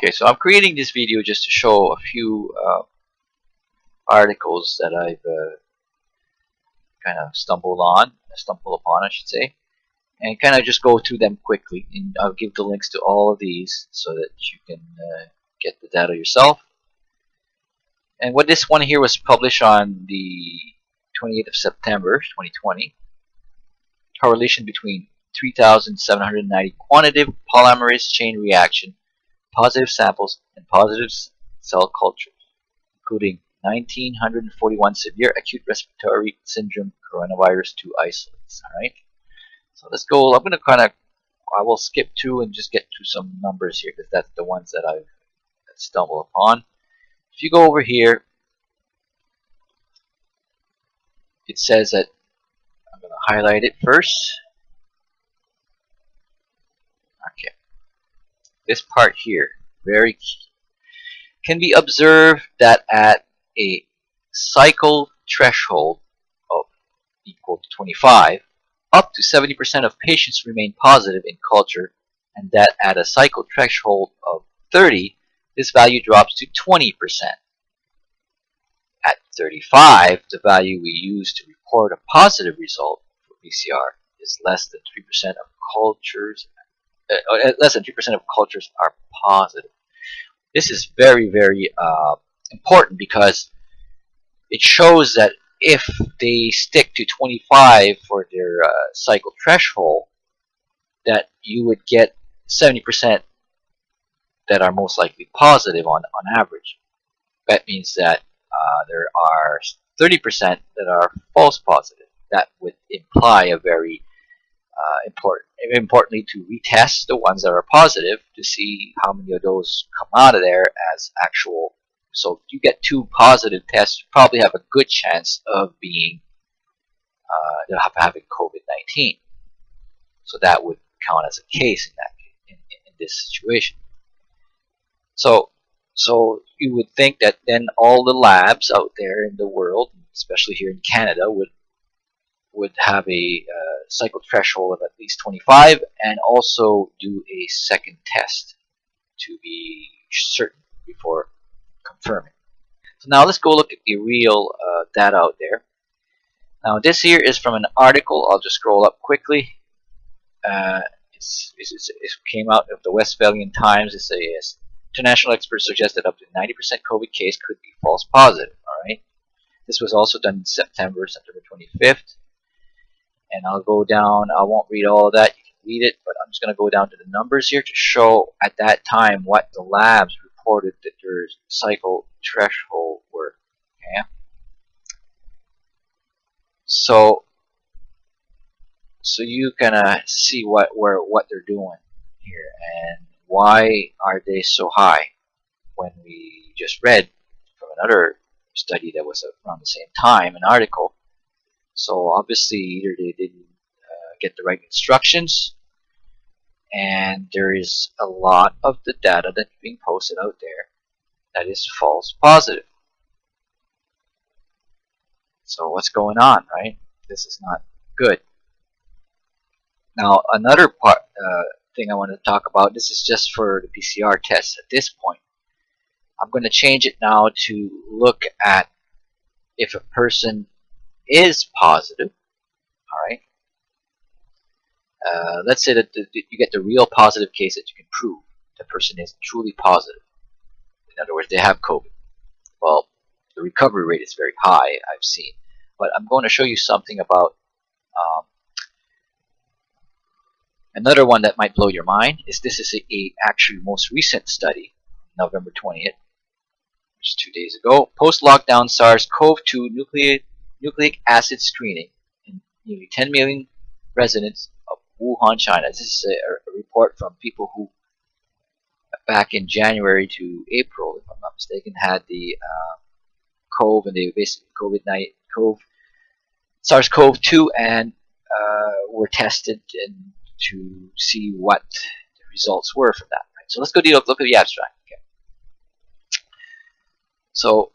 Okay, so I'm creating this video just to show a few articles that I've kind of stumbled upon, I should say, and kind of just go through them quickly. And I'll give the links to all of these so that you can get the data yourself. And what this one here was published on the 28th of September 2020. Correlation between 3,790 quantitative polymerase chain reaction positive samples and positive cell cultures, including 1,941 severe acute respiratory syndrome coronavirus 2 isolates. Alright, so let's go. I will skip through and just get to some numbers here because that's the ones that I've stumbled upon. If you go over here, it says that I'm going to highlight it first. Okay, this part here, very key. Can be observed that at a cycle threshold of equal to 25, up to 70% of patients remain positive in culture, and that at a cycle threshold of 30, this value drops to 20%. At 35, the value we use to report a positive result for PCR is less than 3% of cultures. Less than 3% of cultures are positive. This is very, very important because it shows that if they stick to 25 for their cycle threshold, that you would get 70% that are most likely positive on average. That means that there are 30% that are false positive. That would imply a very importantly to retest the ones that are positive to see how many of those come out of there as actual. So if you get 2 positive tests, you probably have a good chance of being having COVID-19. So that would count as a case in this situation. So you would think that then all the labs out there in the world, especially here in Canada, would have a cycle threshold of at least 25 and also do a second test to be certain before confirming. So now let's go look at the real data out there. Now this here is from an article. I'll just scroll up quickly. It came out of the Westphalian Times. It says international experts suggest that up to 90% COVID case could be false positive. All right. This was also done in September 25th. And I'll go down. I won't read all of that. You can read it, but I'm just going to go down to the numbers here to show at that time what the labs reported that their cycle threshold were. Okay. So you can see what they're doing here and why are they so high when we just read from another study that was around the same time, an article. So obviously either they didn't get the right instructions, and there is a lot of the data that's being posted out there that is false positive. So what's going on, right? This is not good. Now another thing I want to talk about, this is just for the PCR test at this point. I'm going to change it now to look at if a person is positive. Alright. Let's say that you get the real positive case that you can prove the person is truly positive. In other words, they have COVID. Well, the recovery rate is very high, I've seen. But I'm going to show you something about another one that might blow your mind. This is a actually most recent study, November 20th, which is 2 days ago. Post-lockdown SARS-CoV-2 nucleic acid screening in nearly 10 million residents of Wuhan, China. This is a report from people who, back in January to April, if I'm not mistaken, had the CoV and they basically SARS-CoV-2 and were tested and to see what the results were from that. Right? So let's go look at the abstract. Okay. So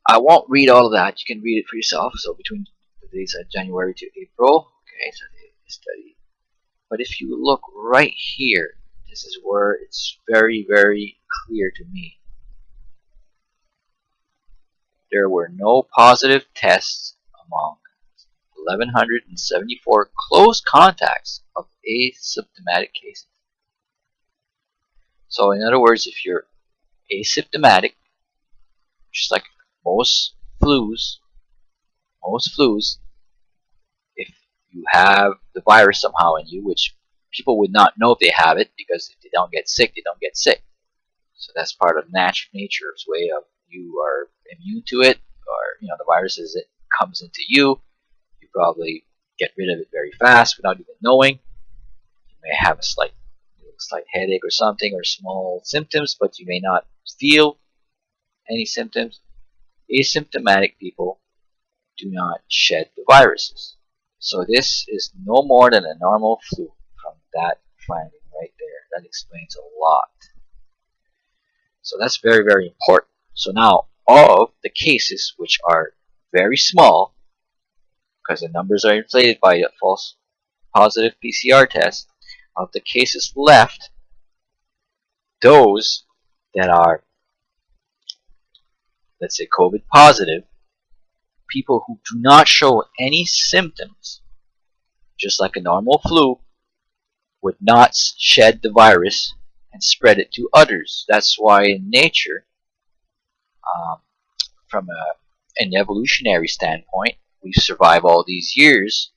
I won't read all of that. You can read it for yourself. So between the days of January to April, okay, so the study. But if you look right here, this is where it's very, very clear to me. There were no positive tests among 1,174 close contacts of asymptomatic cases. So in other words, if you're asymptomatic, just like most flus, if you have the virus somehow in you, which people would not know if they have it, because if they don't get sick, they don't get sick. So that's part of nature's way of you are immune to it, or the virus as it comes into you, you probably get rid of it very fast without even knowing. You may have a slight headache or something, or small symptoms, but you may not feel any symptoms. Asymptomatic people do not shed the viruses. So this is no more than a normal flu from that finding right there. That explains a lot. So that's very, very important. So now, all of the cases which are very small, because the numbers are inflated by a false positive PCR test, of the cases left, those that are, let's say, COVID positive, people who do not show any symptoms, just like a normal flu, would not shed the virus and spread it to others. That's why in nature, from an evolutionary standpoint, we survive all these years,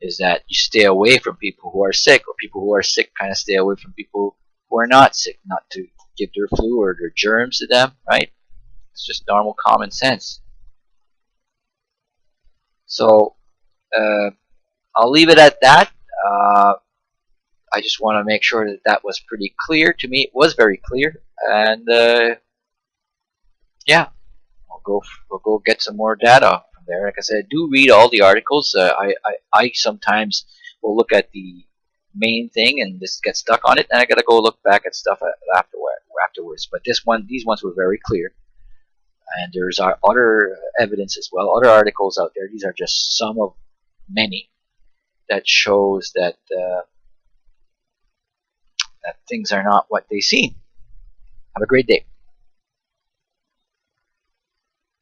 is that you stay away from people who are sick, or people who are sick kind of stay away from people who are not sick, not to give their flu or their germs to them, right? It's just normal common sense. So I'll leave it at that. I just want to make sure that that was pretty clear. To me, it was very clear. And yeah, we'll go get some more data from there. Like I said, do read all the articles. I sometimes will look at the main thing and just get stuck on it, and I gotta go look back at stuff afterwards. But these ones were very clear. And there's other evidence as well, other articles out there. These are just some of many that shows that that things are not what they seem. Have a great day.